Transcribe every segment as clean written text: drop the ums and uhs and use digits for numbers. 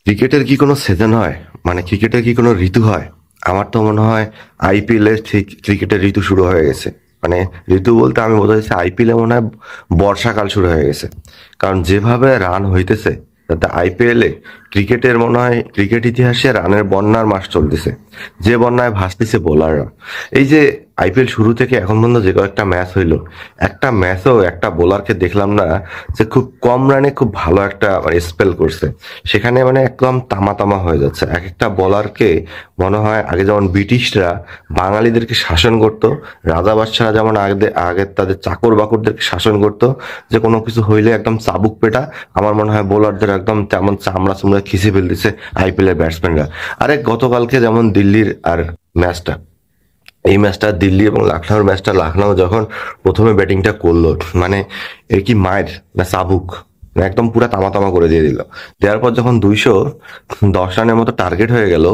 ক্রিকেটের কি কোনো সিজন হয়? মানে ক্রিকেটের কি কোনো ঋতু হয়? আমার তো মনে হয় আইপিএল এর ঠিক ক্রিকেটের ঋতু শুরু হয়ে গেছে। মানে ঋতু বলতে আমি বোঝাচ্ছি আইপিএল এ মনে হয় বর্ষাকাল শুরু হয়ে গেছে। কারণ যেভাবে রান হইতেছে তাতে আইপিএল এ ক্রিকেটের মনে হয় ক্রিকেট ইতিহাসে রানের বন্যার মাস চলতেছে। যে বন্যায় ভাসতেছে বোলাররা। এই যে আইপিএল শুরু থেকে এখন পর্যন্ত যে কয়েকটা ম্যাচ হইলো, একটা ম্যাচও একটা বোলারকে দেখলাম না যে খুব কম রানে খুব ভালো একটা স্পেল করছে। সেখানে মানে একদম তামা তামা হয়ে যাচ্ছে এক একটা বলারকে। মনে হয় আগে যেমন ব্রিটিশরা বাঙালিদেরকে শাসন করত, রাজা বাদশাহরা যেমন আগে আগে তাদের চাকর বাকরদেরকে শাসন করত, যে কোনো কিছু হইলে একদম চাবুক পেটা। আমার মনে হয় বোলারদের একদম তেমন চামড়া চামড়া খিচে ফেলতেছে আইপিএল এর ব্যাটসম্যানরা। আরে গতকালকে যেমন দিল্লির আর ম্যাচটা, এই ম্যাচটা দিল্লি এবং লখনউর ম্যাচটা, লখনউ যখন প্রথমে ব্যাটিংটা করলো, মানে এর কি মায়ের না চাবুক, মানে একদম পুরা তামা তামা করে দিয়ে দিল। দেওয়ার পর যখন 210 রানের মতো টার্গেট হয়ে গেল,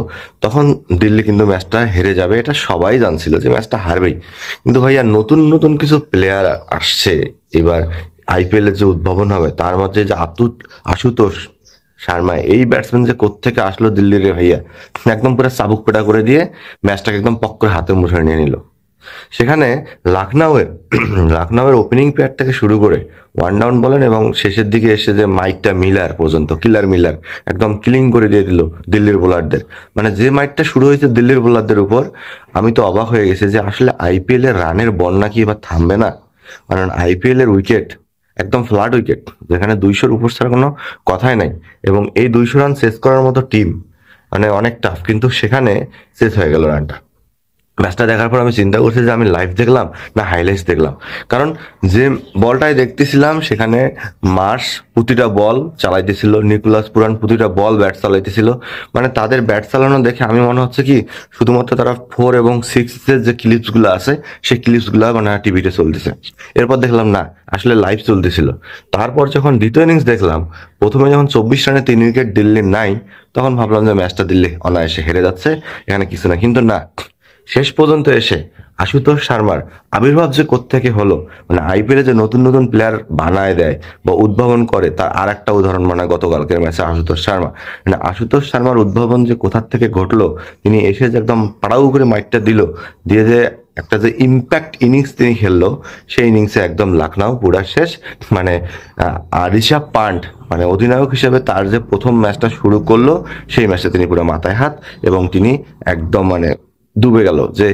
তখন দিল্লি কিন্তু ম্যাচটা হেরে যাবে, এটা সবাই জানছিল যে ম্যাচটা হারবেই। কিন্তু ভাইয়া নতুন নতুন কিছু প্লেয়ার আসছে এবার আইপিএল এর যে উদ্ভাবন হবে তার মধ্যে যে আশুতোষ শর্মা, এই ব্যাটসম্যান যে কোত্থেকে আসলো দিল্লির রে ভাইয়া, একদম পুরো চাবুক পেটা করে দিয়ে ম্যাচটাকে একদম পক করে হাতের মুঠোয় নিয়ে নিল। সেখানে লখনউয়ের লখনউয়ের ওপেনিং পেয়ার থেকে শুরু করে ওয়ান ডাউন বলেন এবং শেষের দিকে এসে যে মাইকটা মিলার পর্যন্ত, কিলার মিলার একদম কিলিং করে দিয়ে দিল দিল্লির বোলারদের। মানে যে মাইকটা শুরু হয়েছে দিল্লির বোলারদের উপর, আমি তো অবাক হয়ে গেছি যে আসলে আইপিএল এর রানের বন্যা কি এবার থামবে না। কারণ আইপিএল এর উইকেট একদম ফ্ল্যাট উইকেট, যেখানে 200-র উপর ছাড়া কোনো কথাই নাই। এবং এই 200 রান শেষ করার মতো টিম মানে অনেক টাফ, কিন্তু সেখানে শেষ হয়ে গেল রানটা। ম্যাচটা দেখার পর আমি চিন্তা করছি যে আমি লাইভ দেখলাম না হাইলাইটস দেখলাম। কারণ যে বলটাই দেখতেছিলাম সেখানে মার্শ প্রতিটা বল চালাইতেছিল, নিকোলাস পুরান প্রতিটা বল ব্যাট চালাইতেছিল। মানে তাদের ব্যাট চালানো দেখে আমি মনে হচ্ছে কি শুধুমাত্র তারা 4 এবং 6 এর যে ক্লিপস গুলো আছে সেই ক্লিপস গুলা মানে টিভিতে চলতেছে। এরপর দেখলাম না, আসলে লাইভ চলতেছিল। তারপর যখন দ্বিতীয় ইনিংস দেখলাম, প্রথমে যখন 24 রানে 3 উইকেট দিল্লির নাই, তখন ভাবলাম যে ম্যাচটা দিল্লি অনায়াসে হেরে যাচ্ছে, এখানে কিছু না। কিন্তু না, শেষ পর্যন্ত এসে আশুতোষ শর্মার আবির্ভাব যে কোত্থেকে হলো, মানে আইপিএল এ যে নতুন নতুন প্লেয়ার বানায় দেয় বা উদ্ভাবন করে, তার আর একটা উদাহরণ মানে গতকালকের ম্যাচে আশুতোষ শর্মা। মানে আশুতোষ শর্মার উদ্ভাবন যে কোথা থেকে ঘটলো, তিনি এসে যে একদম পাড়াউ করে মাইটটা দিল, দিয়ে যে একটা যে ইম্প্যাক্ট ইনিংস তিনি খেললো, সেই ইনিংসে একদম লখনউ পুরা শেষ। মানে ঋষভ পান্ট মানে অধিনায়ক হিসেবে তার যে প্রথম ম্যাচটা শুরু করলো, সেই ম্যাচে তিনি পুরো মাথায় হাত, এবং তিনি একদম মানে ডুবে গেল যে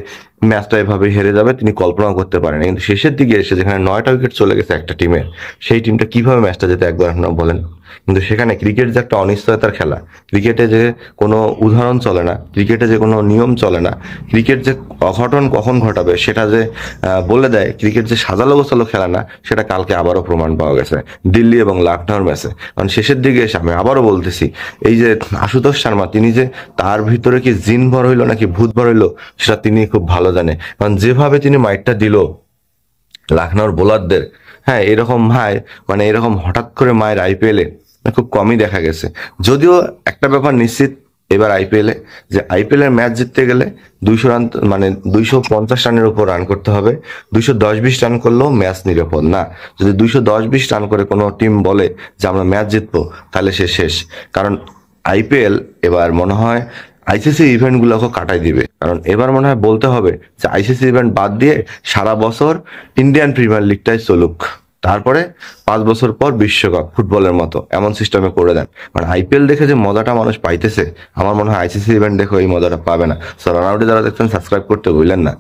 ম্যাচটা এভাবে হেরে যাবে তিনি কল্পনাও করতে পারেন। কিন্তু শেষের দিকে এসে যেখানে 9টা উইকেট চলে গেছে একটা টিমের, সেই টিমটা কিভাবে ম্যাচটা যেতে একবার আপনারা বলেন। কিন্তু সেখানে ক্রিকেট যে একটা অনিশ্চয়তার খেলা, ক্রিকেটে যে কোনো উদাহরণ চলে না, ক্রিকেটে যে কোনো নিয়ম চলে না, ক্রিকেট যে অঘটন কখন ঘটাবে সেটা যে বলে দেয়, ক্রিকেট যে সাজালো গোছালো খেলা না, সেটা কালকে আবারও প্রমাণ পাওয়া গেছে দিল্লি এবং লখনউর ম্যাচে। কারণ শেষের দিকে এসে আমি আবারও বলতেছি, এই যে আশুতোষ শর্মা, তিনি যে তার ভিতরে কি জিন ভর হইলো নাকি ভূত ভর হইলো সেটা তিনি খুব ভালো জানে। কারণ যেভাবে তিনি মাইটটা দিল লখনউর বোলারদের, হ্যাঁ এরকম ভাই, মানে এরকম হঠাৎ করে মায়ের আইপিএল এ খুব কমই দেখা গেছে। যদিও একটা ব্যাপার নিশ্চিত এবার আইপিএল এ, যে আইপিএল এর ম্যাচ জিততে গেলে 200 রান মানে 250 রানের উপর রান করতে হবে। 210-20 রান করলেও ম্যাচ নিরাপদ না। যদি 210-20 রান করে কোনো টিম বলে যে আমরা ম্যাচ জিতবো, তাহলে সে শেষ। কারণ আইপিএল এবার মনে হয় আইসিসি ইভেন্ট গুলোকে কাটাই দিবে। কারণ এবার মনে হয় বলতে হবে যে আইসিসি ইভেন্ট বাদ দিয়ে সারা বছর ইন্ডিয়ান প্রিমিয়ার লিগটাই চলুক, তারপরে 5 বছর পর বিশ্বকাপ ফুটবলের মতো এমন সিস্টেমে করে দেন। কারণ আইপিএল দেখে যে মজাটা মানুষ পাইতেছে, আমার মনে হয় আইসিসি ইভেন্ট দেখে এই মজাটা পাবে না। সো রানাউটে যারা দেখছেন সাবস্ক্রাইব করতে ভুলেন না।